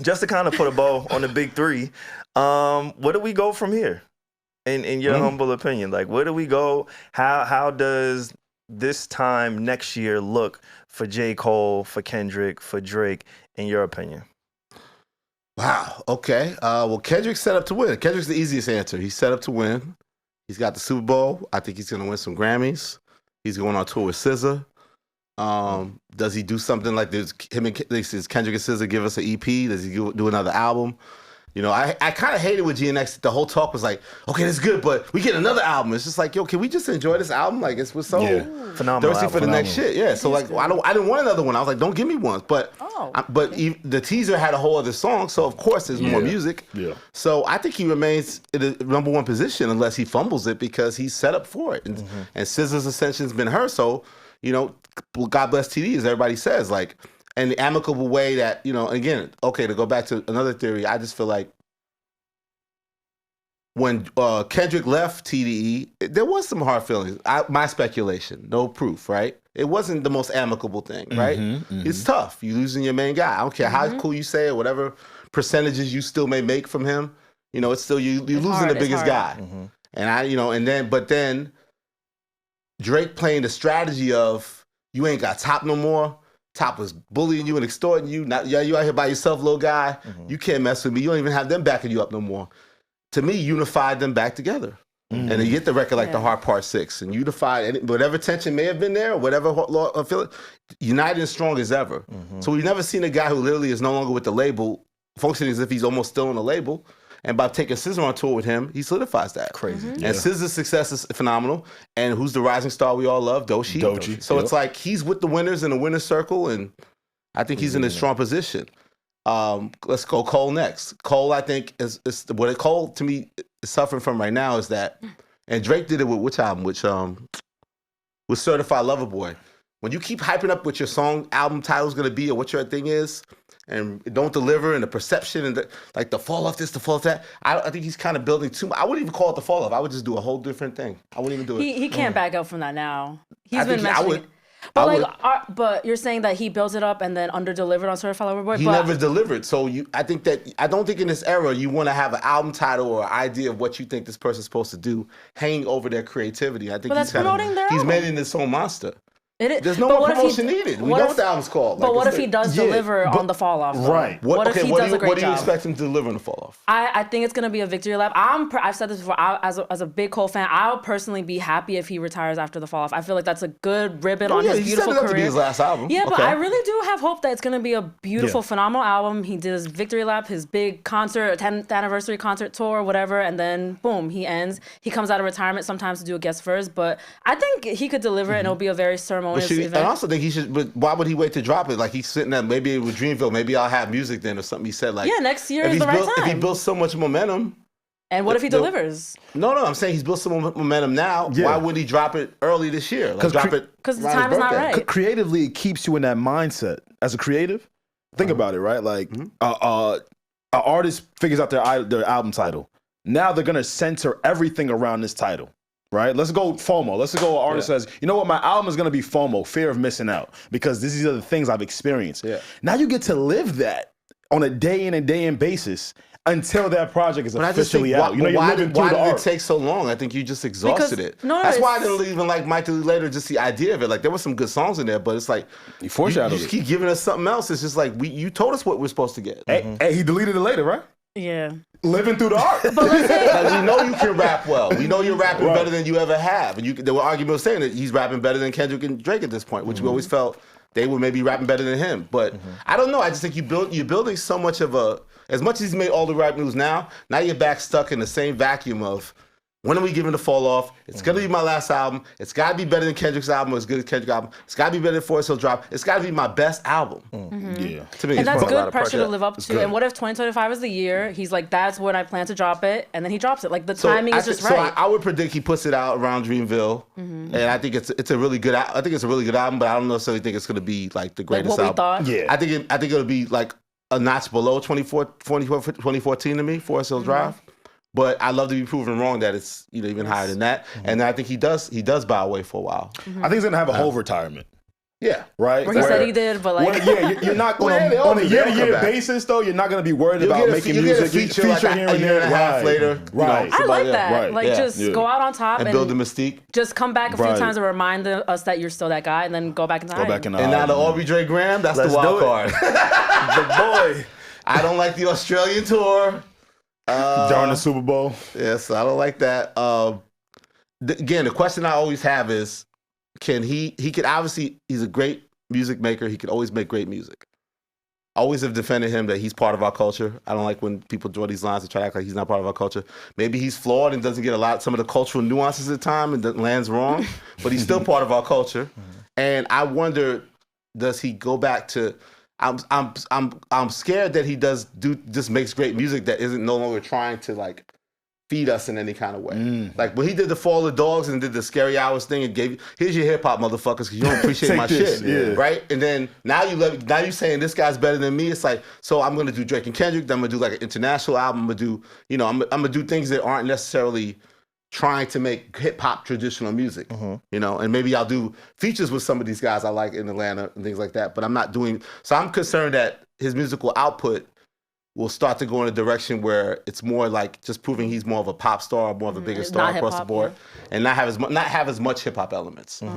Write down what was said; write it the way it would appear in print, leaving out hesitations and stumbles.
just to kind of put a bow on the big three, where do we go from here? In your humble opinion, like where do we go? How does this time next year look for J. Cole, for Kendrick, for Drake, in your opinion? Wow. Okay. Well, Kendrick's set up to win. Kendrick's the easiest answer. He's set up to win. He's got the Super Bowl. I think he's going to win some Grammys. He's going on tour with SZA. Does he do something like this? Does Kendrick and SZA give us an EP? Does he do another album? You know, I kind of hated with GNX. The whole talk was like, okay, this is good, but we get another album. It's just like, yo, can we just enjoy this album? Like, we're so phenomenal thirsty for the next shit. Yeah. So like, I didn't want another one. I was like, don't give me one. But the teaser had a whole other song, so of course there's more music. Yeah. So I think he remains in the number one position unless he fumbles it because he's set up for it. And SZA's ascension's been her. So you know, God bless TD, as everybody says, like. And the amicable way that, you know, again, okay, to go back to another theory, I just feel like when Kendrick left TDE, there was some hard feelings. My speculation, no proof, right? It wasn't the most amicable thing, right? It's tough. You're losing your main guy. I don't care how cool you say it, whatever percentages you still may make from him, you know, it's still you're losing the biggest guy. And but then Drake playing the strategy of you ain't got Top no more. Top was bullying you and extorting you. Now, you out here by yourself, little guy. You can't mess with me. You don't even have them backing you up no more. To me, unified them back together. And then you get the record like The Heart Part 6 and unified whatever tension may have been there, whatever feeling, united and strong as ever. So we've never seen a guy who literally is no longer with the label, functioning as if he's almost still on the label. And by taking SZA on tour with him, he solidifies that. Crazy. And SZA's success is phenomenal. And who's the rising star we all love? Doechii. So it's like he's with the winners in the winner's circle, and I think he's in a strong position. Let's go Cole next. Cole, I think, is what Cole, to me, is suffering from right now is that, and Drake did it with which album? With Certified Lover Boy. When you keep hyping up what your album title is going to be or what your thing is, and it don't deliver, and the perception and the fall off this, the fall off that. I think he's kind of building too much. I wouldn't even call it the fall off. I would just do a whole different thing. I wouldn't even do it. He can't back up from that now. He's been mentioning. But you're saying that he builds it up and then under-delivered on Certified Lover Boy? He never delivered. So I don't think in this era you want to have an album title or idea of what you think this person's supposed to do hanging over their creativity. I think he's made it his own monster. There's no more promotion needed. We know what the album's called. But what if he does deliver on the fall off? Right. What if he does a great job? What do you expect him to deliver on the fall off? I think it's going to be a victory lap. I've said this before. As a big Cole fan, I'll personally be happy if he retires after the fall off. I feel like that's a good ribbon on his beautiful career. To be his last album. Yeah, but I really do have hope that it's going to be a beautiful, phenomenal album. He did his victory lap, his big concert, 10th anniversary concert tour, whatever, and then boom, he ends. He comes out of retirement sometimes to do a guest verse, but I think he could deliver and it'll be a very ceremonious event. I also think he should, but why would he wait to drop it? Like he's sitting there, maybe with Dreamville, maybe I'll have music then or something. He said like, next year is the right time. If he builds so much momentum. And what if he delivers? No, I'm saying he's built some momentum now. Yeah. Why would he drop it early this year? Because the time is not right. Creatively, it keeps you in that mindset. As a creative, think about it, right? Like an artist figures out their album title. Now they're going to center everything around this title. Right? Let's go FOMO. Let's go an artist says, you know what, my album is going to be FOMO, fear of missing out, because these are the things I've experienced. Yeah. Now you get to live that on a day in and day in basis until that project is officially out. Why did it take so long? I think you just exhausted it. That's why I didn't even like Michael later, just the idea of it. Like there were some good songs in there, but it's like you just keep giving us something else. It's just like you told us what we're supposed to get. Hey, he deleted it later, right? Yeah. Living through the art. Because we know you can rap well. We know you're rapping better than you ever have. And there were arguments saying that he's rapping better than Kendrick and Drake at this point, which we always felt they were maybe rapping better than him. But I don't know. I just think you're building so much of as much as he's made all the rap moves now you're back stuck in the same vacuum of, when are we giving the fall off? It's going to be my last album. It's got to be better than Kendrick's album or as good as Kendrick's album. It's got to be better than Forest Hill Drop. It's got to be my best album. Yeah. To me, and that's good pressure to live up to. And what if 2025 is the year? He's like, that's when I plan to drop it. And then he drops it. Like the timing is just right. So I would predict he puts it out around Dreamville. And I think it's a really good album, but I don't necessarily think it's going to be like the greatest album. What we thought? Yeah. I think it'll be like a notch below 2014 to me, Forest Hill Drive. But I love to be proven wrong that it's even higher than that. And I think he does bow away for a while. I think he's gonna have a whole retirement. Yeah. right? Where he said he did, but like, You're not Well, yeah, they all on a do. They all come year-to-year back. basis though. You're not gonna be worried You'll about get a making you'll get music. a feature like a year and a half later. Right. I like that. Right. Like, Yeah. just go out on top And build the mystique. just come back a few Right. times and remind us that you're still that guy, and then go back into Go back in the And now the album. Aubrey Dre Graham, that's Let's the wild do it. card. The boy. I don't like the Australian tour. during the Super Bowl. Yes, I don't like that. Again, the question I always have is, can he could obviously, he's a great music maker. He could always make great music. I always have defended him that he's part of our culture. I don't like when people draw these lines and try to act like he's not part of our culture. Maybe he's flawed and doesn't get some of the cultural nuances at time and lands wrong, but he's still part of our culture. And I wonder, does he go back to? I'm scared that he just makes great music that isn't no longer trying to like feed us in any kind of way. Like when he did the Fall of Dogs and did the Scary Hours thing and here's your hip hop motherfuckers because you don't appreciate Take my this, shit, right? And then now you saying this guy's better than me. It's like, so I'm gonna do Drake and Kendrick. Then I'm gonna do like an international album. I'm gonna do things that aren't necessarily trying to make hip hop traditional music, and maybe I'll do features with some of these guys I like in Atlanta and things like that. But I'm not doing. So I'm concerned that his musical output will start to go in a direction where it's more like just proving he's more of a pop star, more of a bigger star across the board, and not have as much hip hop elements.